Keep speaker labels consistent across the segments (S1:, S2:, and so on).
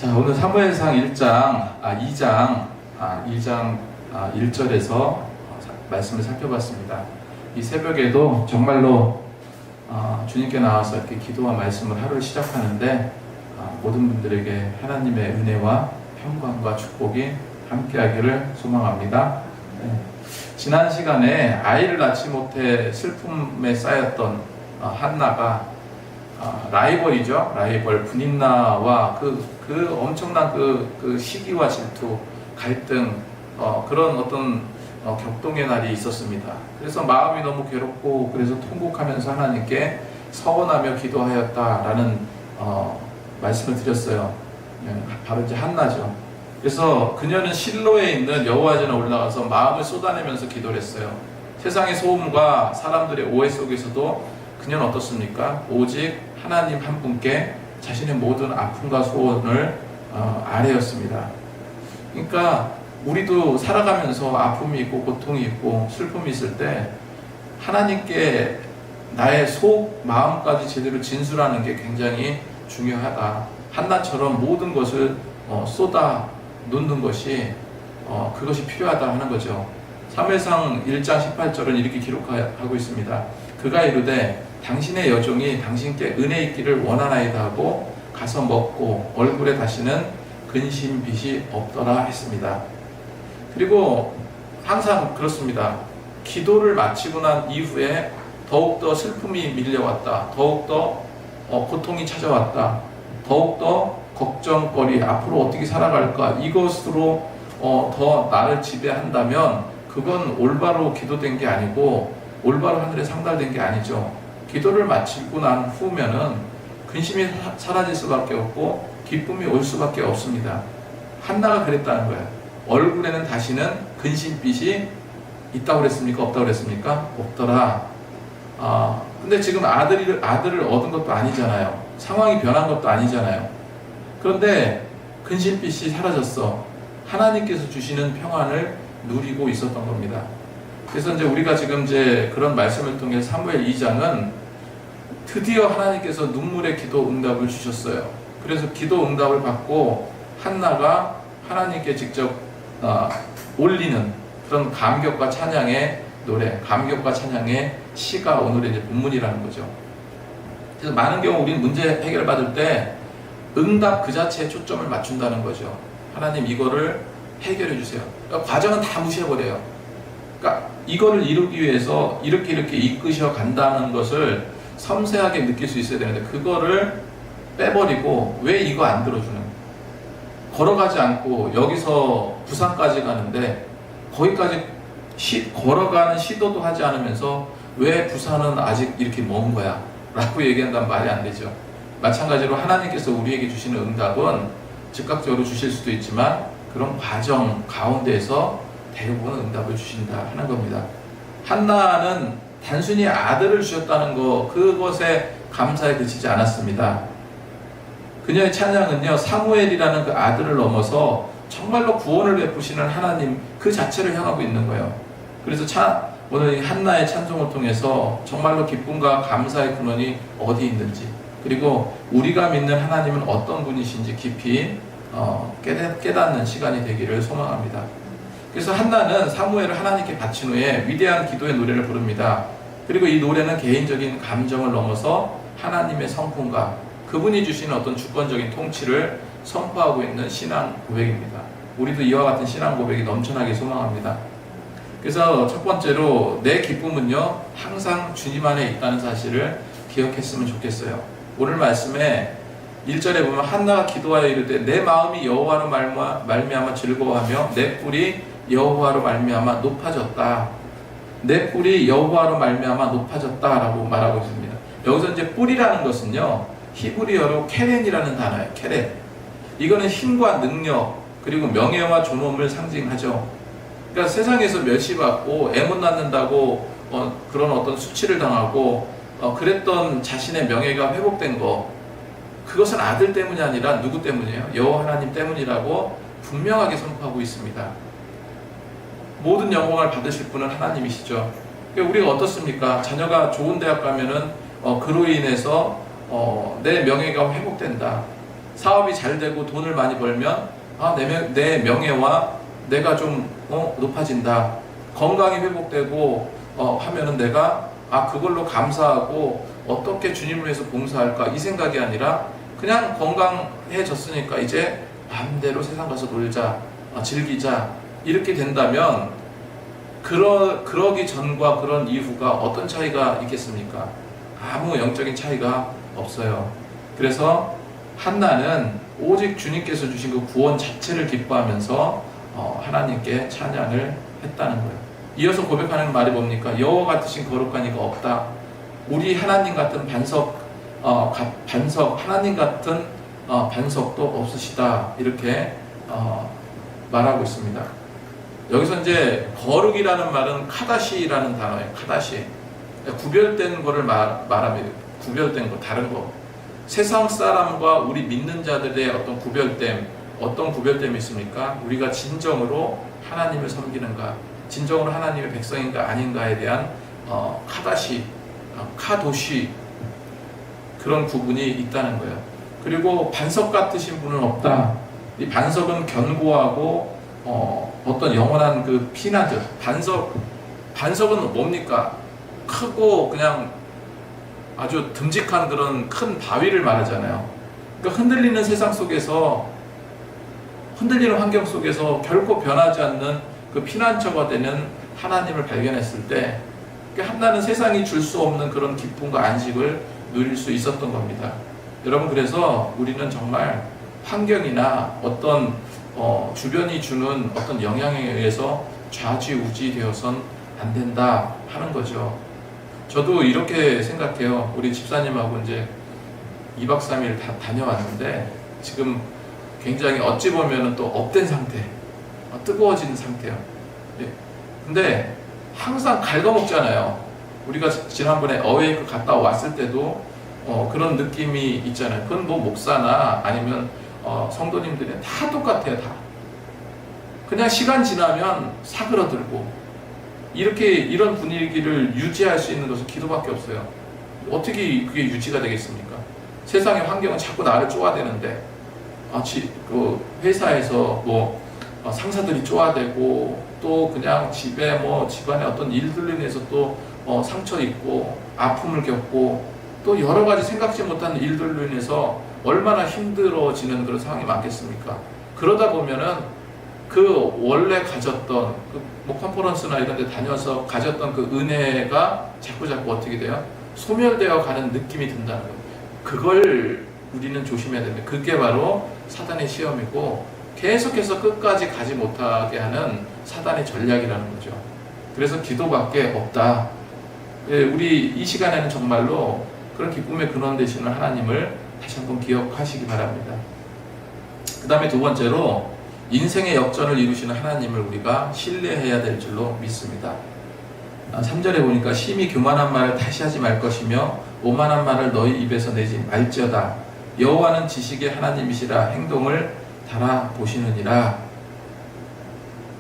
S1: 자, 오늘 사무엘상 2장 1절에서 말씀을 살펴봤습니다. 이 새벽에도 정말로 주님께 나와서 이렇게 기도와 말씀을 하루를 시작하는데 모든 분들에게 하나님의 은혜와 평강과 축복이 함께하기를 소망합니다. 지난 시간에 아이를 낳지 못해 슬픔에 쌓였던 한나가 라이벌이죠. 라이벌 분인나와 그 엄청난 그 시기와 질투, 갈등, 그런 어떤 격동의 날이 있었습니다. 그래서 마음이 너무 괴롭고 그래서 통곡하면서 하나님께 서원하며 기도하였다라는 말씀을 드렸어요. 바로 이제 한나죠. 그래서 그녀는 실로에 있는 여호와전에 올라가서 마음을 쏟아내면서 기도를 했어요. 세상의 소음과 사람들의 오해 속에서도 그녀는 어떻습니까? 오직 하나님 한 분께 자신의 모든 아픔과 소원을 아뢰었습니다. 그러니까 우리도 살아가면서 아픔이 있고 고통이 있고 슬픔이 있을 때 하나님께 나의 속 마음까지 제대로 진술하는 게 굉장히 중요하다. 한나처럼 모든 것을 쏟아 놓는 것이 그것이 필요하다 하는 거죠. 사무엘상 1장 18절은 이렇게 기록하고 있습니다. 그가 이르되 당신의 여종이 당신께 은혜 있기를 원하나이다 하고 가서 먹고 얼굴에 다시는 근심빛이 없더라 했습니다. 그리고 항상 그렇습니다. 기도를 마치고 난 이후에 더욱더 슬픔이 밀려왔다. 더욱더 고통이 찾아왔다. 더욱더 걱정거리, 앞으로 어떻게 살아갈까, 이것으로 더 나를 지배한다면 그건 올바로 기도된 게 아니고 올바로 하늘에 상달된 게 아니죠. 기도를 마치고 난 후면은 근심이 사라질 수밖에 없고 기쁨이 올 수밖에 없습니다. 한나가 그랬다는 거예요. 얼굴에는 다시는 근심빛이 있다고 그랬습니까? 없다고 그랬습니까? 없더라. 근데 지금 아들을 얻은 것도 아니잖아요. 상황이 변한 것도 아니잖아요. 그런데 근심빛이 사라졌어. 하나님께서 주시는 평안을 누리고 있었던 겁니다. 그래서 이제 우리가 지금 그런 말씀을 통해 사무엘 2장은 드디어 하나님께서 눈물의 기도 응답을 주셨어요. 그래서 기도 응답을 받고 한나가 하나님께 직접 올리는 그런 감격과 찬양의 노래, 감격과 찬양의 시가 오늘의 이제 본문이라는 거죠. 그래서 많은 경우 우리는 문제 해결 받을 때 응답 그 자체에 초점을 맞춘다는 거죠. 하나님 이거를 해결해 주세요. 그러니까 과정은 다 무시해버려요. 그러니까 이거를 이루기 위해서 이렇게 이끄셔 간다는 것을 섬세하게 느낄 수 있어야 되는데 그거를 빼버리고 왜 이거 안 들어주는, 걸어가지 않고 여기서 부산까지 가는데 거기까지 걸어가는 시도도 하지 않으면서 왜 부산은 아직 이렇게 먼 거야? 라고 얘기한다면 말이 안 되죠. 마찬가지로 하나님께서 우리에게 주시는 응답은 즉각적으로 주실 수도 있지만 그런 과정 가운데에서 대부분 응답을 주신다 하는 겁니다. 한나는 단순히 아들을 주셨다는 것, 그것에 감사에 그치지 않았습니다. 그녀의 찬양은요, 사무엘이라는 그 아들을 넘어서 정말로 구원을 베푸시는 하나님 그 자체를 향하고 있는 거예요. 그래서 오늘 이 한나의 찬송을 통해서 정말로 기쁨과 감사의 근원이 어디 있는지, 그리고 우리가 믿는 하나님은 어떤 분이신지 깊이 깨닫는 시간이 되기를 소망합니다. 그래서 한나는 사무엘을 하나님께 바친 후에 위대한 기도의 노래를 부릅니다. 그리고 이 노래는 개인적인 감정을 넘어서 하나님의 성품과 그분이 주시는 어떤 주권적인 통치를 선포하고 있는 신앙 고백입니다. 우리도 이와 같은 신앙 고백이 넘쳐나게 소망합니다. 그래서 첫 번째로 내 기쁨은요 항상 주님 안에 있다는 사실을 기억했으면 좋겠어요. 오늘 말씀에 1절에 보면 한나가 기도하여 이르되 내 마음이 여호와로 말미암아 즐거워하며 내 뿔이 여호와로 말미암아 높아졌다. 내 뿔이 여호와로 말미암아 높아졌다라고 말하고 있습니다. 여기서 이제 뿔이라는 것은요 히브리어로 케렌이라는 단어예요. 케렌. 이거는 힘과 능력 그리고 명예와 존엄을 상징하죠. 그러니까 세상에서 멸시받고 애못 낳는다고 그런 어떤 수치를 당하고 그랬던 자신의 명예가 회복된 거, 그것은 아들 때문이 아니라 누구 때문이에요? 여호와 하나님 때문이라고 분명하게 선포하고 있습니다. 모든 영광을 받으실 분은 하나님이시죠. 그러니까 우리가 어떻습니까? 자녀가 좋은 대학 가면은 그로 인해서 내 명예가 회복된다. 사업이 잘 되고 돈을 많이 벌면 내 명예와 내가 좀 높아진다. 건강이 회복되고 하면은 내가 그걸로 감사하고 어떻게 주님을 위해서 봉사할까 이 생각이 아니라 그냥 건강해졌으니까 이제 마음대로 세상 가서 놀자, 즐기자 이렇게 된다면 그러기 전과 그런 이후가 어떤 차이가 있겠습니까? 아무 영적인 차이가 없어요. 그래서 한나는 오직 주님께서 주신 그 구원 자체를 기뻐하면서 하나님께 찬양을 했다는 거예요. 이어서 고백하는 말이 뭡니까? 여호와 같으신 거룩한 이가 없다. 우리 하나님 같은 반석 하나님 같은 반석도 없으시다. 이렇게 말하고 있습니다. 여기서 이제 거룩이라는 말은 카다시라는 단어예요. 카다시. 구별된 거를 말합니다. 구별된 거, 다른 거. 세상 사람과 우리 믿는 자들의 어떤 구별됨, 어떤 구별됨이 있습니까? 우리가 진정으로 하나님을 섬기는가, 진정으로 하나님의 백성인가 아닌가에 대한 카다시, 카도시 그런 구분이 있다는 거예요. 그리고 반석 같으신 분은 없다. 이 반석은 견고하고 어떤 영원한 그 피나듯 반석은 뭡니까? 크고 그냥 아주 듬직한 그런 큰 바위를 말하잖아요. 그러니까 흔들리는 세상 속에서 흔들리는 환경 속에서 결코 변하지 않는 그 피난처가 되는 하나님을 발견했을 때 한나는 세상이 줄 수 없는 그런 기쁨과 안식을 누릴 수 있었던 겁니다. 여러분, 그래서 우리는 정말 환경이나 어떤 주변이 주는 어떤 영향에 의해서 좌지우지 되어선 안 된다 하는 거죠. 저도 이렇게 생각해요. 우리 집사님하고 이제 2박 3일 다 다녀왔는데 지금 굉장히 어찌 보면 또 업된 상태, 뜨거워진 상태요. 근데 항상 갉아먹잖아요. 우리가 지난번에 어웨이크 갔다 왔을 때도 그런 느낌이 있잖아요. 그건 뭐 목사나 아니면 성도님들이 다 똑같아요. 다 그냥 시간 지나면 사그러들고 이런 분위기를 유지할 수 있는 것은 기도밖에 없어요. 어떻게 그게 유지가 되겠습니까? 세상의 환경은 자꾸 나를 쪼아대는데 그 회사에서 상사들이 쪼아대고 또 그냥 집에 집안에 어떤 일들로 인해서 또 상처 입고 아픔을 겪고 또 여러 가지 생각지 못한 일들로 인해서 얼마나 힘들어지는 그런 상황이 많겠습니까? 그러다 보면은 그 원래 가졌던 컨퍼런스나 이런 데 다녀서 가졌던 그 은혜가 자꾸 어떻게 돼요? 소멸되어 가는 느낌이 든다는 거예요. 그걸 우리는 조심해야 됩니다. 그게 바로 사단의 시험이고 계속해서 끝까지 가지 못하게 하는 사단의 전략이라는 거죠. 그래서 기도밖에 없다. 우리 이 시간에는 정말로 그런 기쁨의 근원 되시는 하나님을 다시 한번 기억하시기 바랍니다. 그 다음에 두 번째로 인생의 역전을 이루시는 하나님을 우리가 신뢰해야 될 줄로 믿습니다. 3절에 보니까 심히 교만한 말을 다시 하지 말 것이며 오만한 말을 너희 입에서 내지 말지어다. 여호와는 지식의 하나님이시라 행동을 달아보시느니라.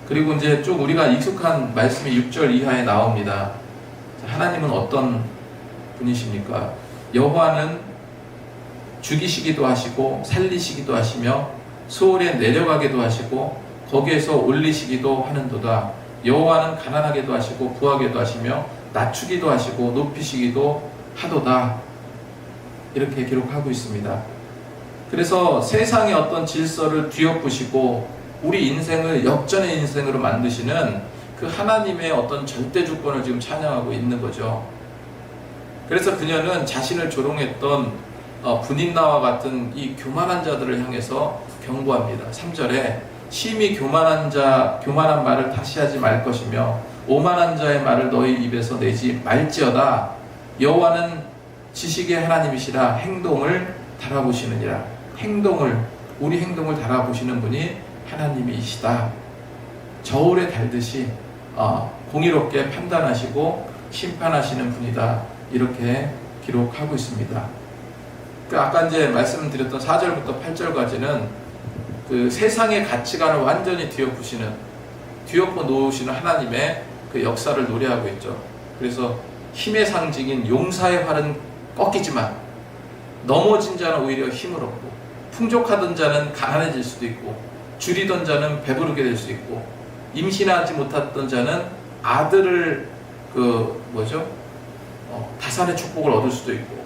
S1: 그리고 이제 쭉 우리가 익숙한 말씀이 6절 이하에 나옵니다. 하나님은 어떤 분이십니까? 여호와는 죽이시기도 하시고 살리시기도 하시며 수월에 내려가기도 하시고 거기에서 올리시기도 하는도다. 여호와는 가난하게도 하시고 부하게도 하시며 낮추기도 하시고 높이시기도 하도다. 이렇게 기록하고 있습니다. 그래서 세상의 어떤 질서를 뒤엎으시고 우리 인생을 역전의 인생으로 만드시는 그 하나님의 어떤 절대 주권을 지금 찬양하고 있는 거죠. 그래서 그녀는 자신을 조롱했던 분인나와 같은 이 교만한 자들을 향해서 경고합니다. 3절에 심히 교만한 말을 다시 하지 말 것이며 오만한 자의 말을 너희 입에서 내지 말지어다. 여호와는 지식의 하나님이시라 행동을 달아보시느니라. 우리 행동을 달아보시는 분이 하나님이시다. 저울에 달듯이 공의롭게 판단하시고 심판하시는 분이다. 이렇게 기록하고 있습니다. 아까 이제 말씀드렸던 4절부터 8절까지는 그 세상의 가치관을 완전히 뒤엎어 놓으시는 하나님의 그 역사를 노래하고 있죠. 그래서 힘의 상징인 용사의 활은 꺾이지만 넘어진 자는 오히려 힘을 얻고 풍족하던 자는 가난해질 수도 있고, 줄이던 자는 배부르게 될 수 있고, 임신하지 못했던 자는 아들을 다산의 축복을 얻을 수도 있고,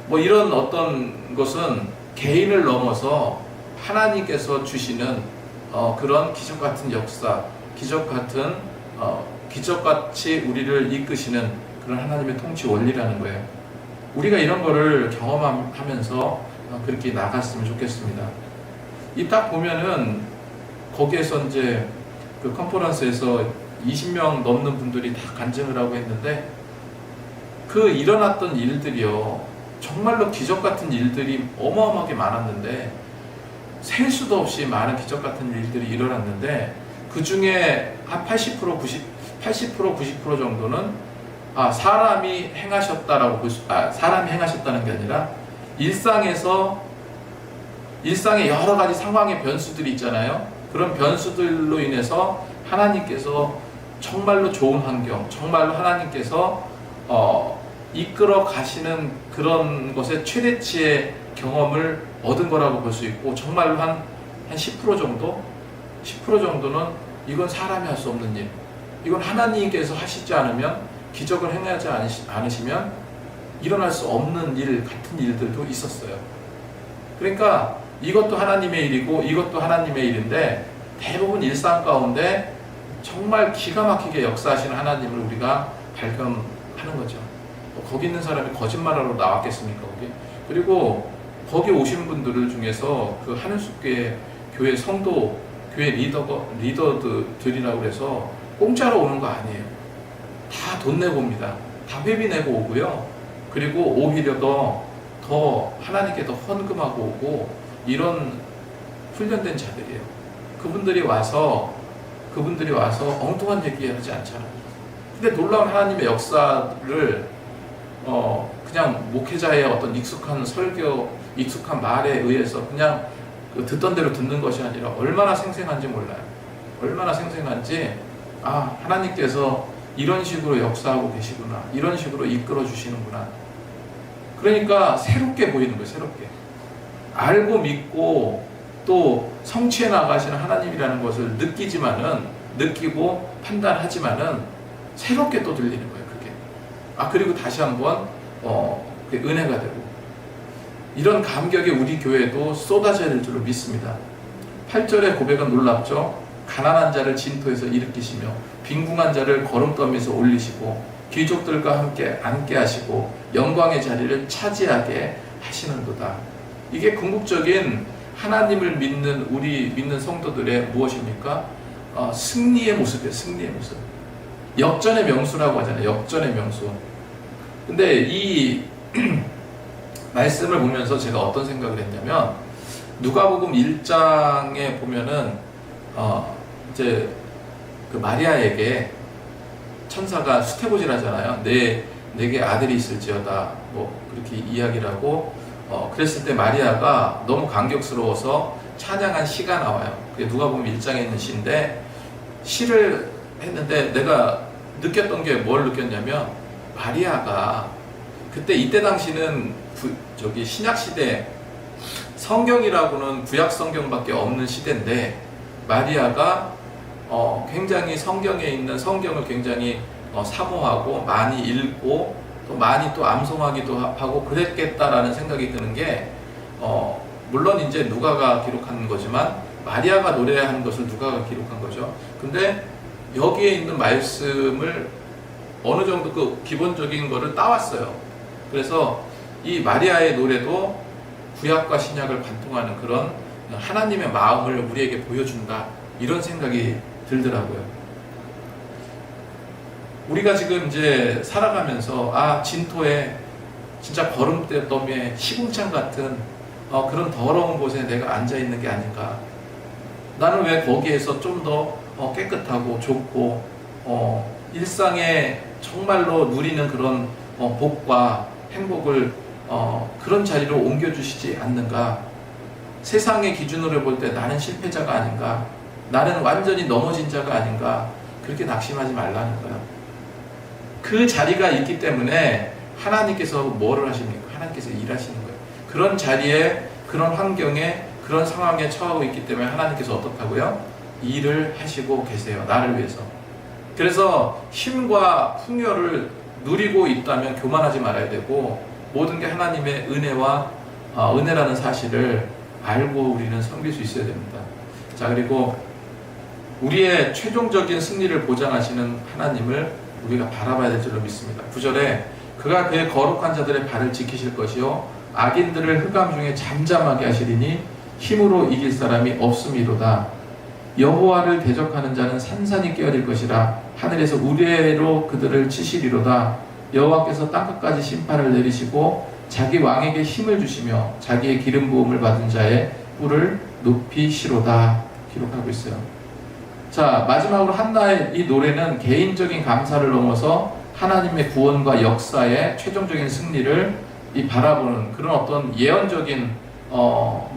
S1: 뭐 이런 어떤 것은 개인을 넘어서 하나님께서 주시는 그런 기적 같은 역사, 기적같이 우리를 이끄시는 그런 하나님의 통치 원리라는 거예요. 우리가 이런 거를 경험하면서 그렇게 나갔으면 좋겠습니다. 이 딱 보면은 거기에서 이제 그 컨퍼런스에서 20명 넘는 분들이 다 간증을 하고 했는데, 그 일어났던 일들이요, 정말로 기적 같은 일들이 어마어마하게 많았는데, 셀 수도 없이 많은 기적 같은 일들이 일어났는데, 그 중에 한 80%, 90% 정도는 사람이 행하셨다라고 사람이 행하셨다는 게 아니라 일상의 여러 가지 상황의 변수들이 있잖아요. 그런 변수들로 인해서 하나님께서 정말로 좋은 환경, 정말로 하나님께서 이끌어 가시는 그런 것의 최대치의 경험을 얻은 거라고 볼 수 있고, 정말로 한 10% 정도는 이건 사람이 할 수 없는 일, 이건 하나님께서 하시지 않으면, 기적을 행하지 않으시면 일어날 수 없는 일 같은 일들도 있었어요. 그러니까 이것도 하나님의 일이고 이것도 하나님의 일인데, 대부분 일상 가운데 정말 기가 막히게 역사하시는 하나님을 우리가 발견하는 거죠. 거기 있는 사람이 거짓말하러 나왔겠습니까? 거기? 그리고 거기 오신 분들 중에서 그 하늘숲교회 교회 성도, 교회 리더들이라고 해서 공짜로 오는 거 아니에요. 다 돈 내고 옵니다. 다 회비 내고 오고요. 그리고 오히려 더 하나님께 더 헌금하고 오고, 이런 훈련된 자들이에요. 그분들이 와서 엉뚱한 얘기 하지 않잖아요. 근데 놀라운 하나님의 역사를 그냥 목회자의 어떤 익숙한 설교, 익숙한 말에 의해서 그냥 듣던 대로 듣는 것이 아니라 얼마나 생생한지 몰라요. 얼마나 생생한지, 하나님께서 이런 식으로 역사하고 계시구나, 이런 식으로 이끌어 주시는구나. 그러니까 새롭게 보이는 거예요. 새롭게 알고 믿고 또 성취해 나가시는 하나님이라는 것을 느끼고 판단하지만은 새롭게 또 들리는 거예요. 그게 그리고 다시 한번 은혜가 되고, 이런 감격이 우리 교회에도 쏟아질 줄로 믿습니다. 8절의 고백은 놀랍죠. 가난한 자를 진토에서 일으키시며 빈궁한 자를 거름더미에서 올리시고 귀족들과 함께 앉게 하시고 영광의 자리를 차지하게 하시는도다. 이게 궁극적인 하나님을 믿는 우리 믿는 성도들의 무엇입니까? 승리의 모습이에요. 승리의 모습. 역전의 명수라고 하잖아요. 역전의 명수. 근데 이 말씀을 보면서 제가 어떤 생각을 했냐면, 누가복음 1장에 보면은 이제 그 마리아에게 천사가 수태고질 하잖아요. 내게 아들이 있을지어다, 뭐 그렇게 이야기를 하고, 그랬을 때 마리아가 너무 감격스러워서 찬양한 시가 나와요. 그게 누가복음 1장에 있는 시인데, 시를 했는데 내가 느꼈던 게 뭘 느꼈냐면, 마리아가 이때 당시는 신약 시대, 성경이라고는 구약 성경밖에 없는 시대인데, 마리아가 굉장히 성경에 있는 성경을 굉장히 사모하고 많이 읽고 또 많이 또 암송하기도 하고 그랬겠다라는 생각이 드는 게, 물론 이제 누가가 기록한 거지만 마리아가 노래하는 것을 누가가 기록한 거죠. 근데 여기에 있는 말씀을 어느 정도 그 기본적인 거를 따왔어요. 그래서 이 마리아의 노래도 구약과 신약을 관통하는 그런 하나님의 마음을 우리에게 보여준다, 이런 생각이 들더라고요. 우리가 지금 이제 살아가면서 진토에 진짜 거름더미에 시궁창 같은 그런 더러운 곳에 내가 앉아 있는 게 아닌가. 나는 왜 거기에서 좀 더 깨끗하고 좋고 일상에 정말로 누리는 그런 복과 행복을 그런 자리로 옮겨주시지 않는가. 세상의 기준으로 볼 때 나는 실패자가 아닌가, 나는 완전히 넘어진 자가 아닌가, 그렇게 낙심하지 말라는 거야. 그 자리가 있기 때문에 하나님께서 뭐를 하십니까? 하나님께서 일하시는 거예요. 그런 자리에 그런 환경에, 그런 상황에 처하고 있기 때문에 하나님께서 어떻다고요? 일을 하시고 계세요. 나를 위해서. 그래서 힘과 풍요를 누리고 있다면 교만하지 말아야 되고, 모든 게 하나님의 은혜와 은혜라는 사실을 알고 우리는 섬길 수 있어야 됩니다. 자, 그리고 우리의 최종적인 승리를 보장하시는 하나님을 우리가 바라봐야 될 줄로 믿습니다. 9절에 그가 그의 거룩한 자들의 발을 지키실 것이요 악인들을 흑암 중에 잠잠하게 하시리니 힘으로 이길 사람이 없음이로다. 여호와를 대적하는 자는 산산이 깨어질 것이라. 하늘에서 우레로 그들을 치시리로다. 여호와께서 땅끝까지 심판을 내리시고 자기 왕에게 힘을 주시며 자기의 기름 부음을 받은 자의 뿔을 높이시로다. 기록하고 있어요. 자, 마지막으로 한나의 이 노래는 개인적인 감사를 넘어서 하나님의 구원과 역사의 최종적인 승리를 바라보는 그런 어떤 예언적인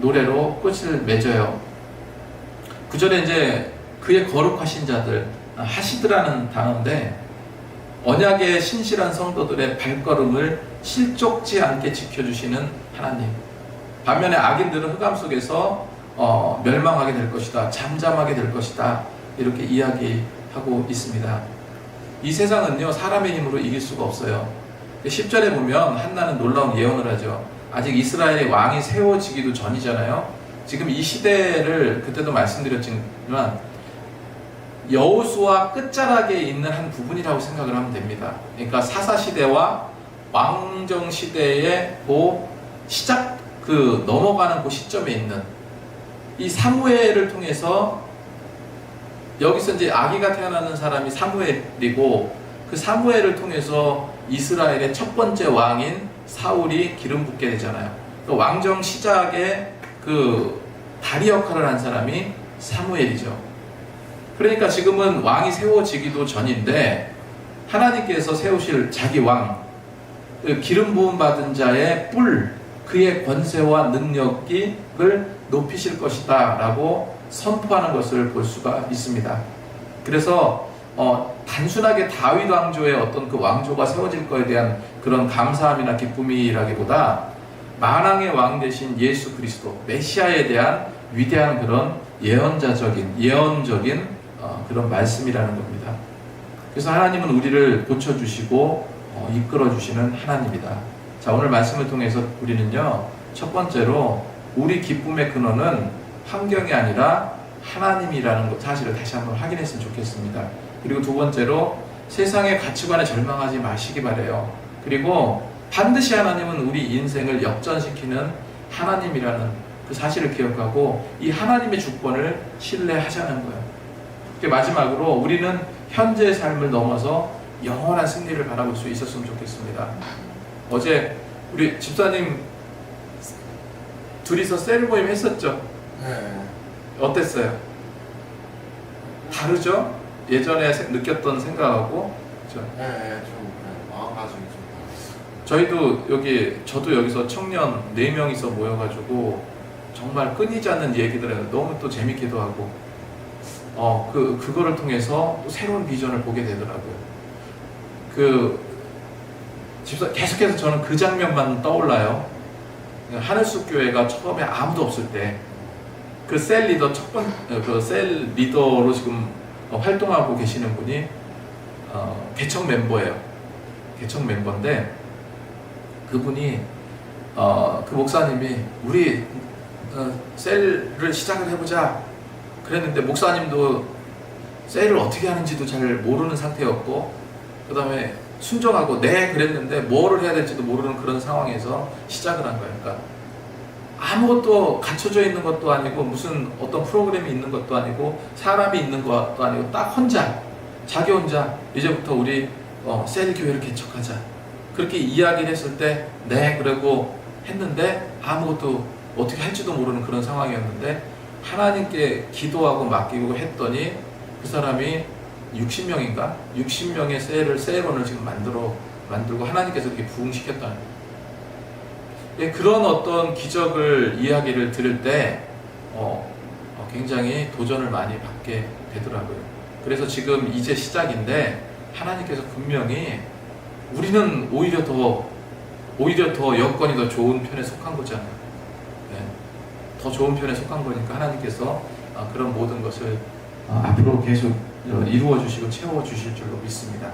S1: 노래로 끝을 맺어요. 9절에 이제 그의 거룩하신 자들, 하시드라는 단어인데 언약의 신실한 성도들의 발걸음을 실족지 않게 지켜주시는 하나님. 반면에 악인들은 흑암 속에서 멸망하게 될 것이다, 잠잠하게 될 것이다, 이렇게 이야기하고 있습니다. 이 세상은요, 사람의 힘으로 이길 수가 없어요. 10절에 보면 한나는 놀라운 예언을 하죠. 아직 이스라엘의 왕이 세워지기도 전이잖아요. 지금 이 시대를 그때도 말씀드렸지만 여호수아 끝자락에 있는 한 부분이라고 생각을 하면 됩니다. 그러니까 사사시대와 왕정시대의 시작, 넘어가는 그 시점에 있는 이 사무엘을 통해서, 여기서 이제 아기가 태어나는 사람이 사무엘이고, 그 사무엘을 통해서 이스라엘의 첫 번째 왕인 사울이 기름 붓게 되잖아요. 그 왕정 시작에 그 다리 역할을 한 사람이 사무엘이죠. 그러니까 지금은 왕이 세워지기도 전인데 하나님께서 세우실 자기 왕, 그 기름 부음 받은 자의 뿔, 그의 권세와 능력을 높이실 것이다 라고 선포하는 것을 볼 수가 있습니다. 그래서 단순하게 다윗 왕조의 어떤 그 왕조가 세워질 것에 대한 그런 감사함이나 기쁨이라기보다 만왕의 왕 되신 예수 그리스도 메시아에 대한 위대한 그런 예언적인 그런 말씀이라는 겁니다. 그래서 하나님은 우리를 고쳐주시고 이끌어주시는 하나님이다. 자, 오늘 말씀을 통해서 우리는요, 첫 번째로 우리 기쁨의 근원은 환경이 아니라 하나님이라는 사실을 다시 한번 확인했으면 좋겠습니다. 그리고 두 번째로 세상의 가치관에 절망하지 마시기 바래요. 그리고 반드시 하나님은 우리 인생을 역전시키는 하나님이라는 그 사실을 기억하고 이 하나님의 주권을 신뢰하자는 거예요. 마지막으로 우리는 현재의 삶을 넘어서 영원한 승리를 바라볼 수 있었으면 좋겠습니다. 어제 우리 집사님 둘이서 셀 모임 했었죠?
S2: 네.
S1: 어땠어요? 다르죠? 예전에 느꼈던 생각하고. 그렇죠?
S2: 네, 좀 마음가짐이 좀
S1: 저희도 저도 여기서 청년 4명이서 모여가지고 정말 끊이지 않는 얘기들을 해요. 너무 또 재밌기도 하고 그거를 통해서 또 새로운 비전을 보게 되더라고요. 계속해서 저는 그 장면만 떠올라요. 하늘숲 교회가 처음에 아무도 없을 때 그 셀 리더 셀 리더로 지금 활동하고 계시는 분이 개척 멤버예요. 개척 멤버인데 그분이 그 목사님이 우리 셀을 시작을 해보자 그랬는데, 목사님도 셀을 어떻게 하는지도 잘 모르는 상태였고, 그 다음에 순종하고 네 그랬는데 뭐를 해야 될지도 모르는 그런 상황에서 시작을 한 거예요. 그러니까 아무것도 갖춰져 있는 것도 아니고 무슨 어떤 프로그램이 있는 것도 아니고 사람이 있는 것도 아니고 딱 혼자, 자기 혼자 이제부터 우리 셀 교회를 개척하자 그렇게 이야기를 했을 때 네 그러고 했는데 아무것도 어떻게 할지도 모르는 그런 상황이었는데 하나님께 기도하고 맡기고 했더니 그 사람이 60명인가? 60명의 셀원을 지금 만들고 하나님께서 이렇게 부흥시켰다는 거예요. 그런 어떤 기적을 이야기를 들을 때 굉장히 도전을 많이 받게 되더라고요. 그래서 지금 이제 시작인데 하나님께서 분명히 우리는 오히려 더 여건이 더 좋은 편에 속한 거잖아요. 네, 더 좋은 편에 속한 거니까 하나님께서 그런 모든 것을 앞으로 계속 이루어 주시고 채워 주실 줄로 믿습니다.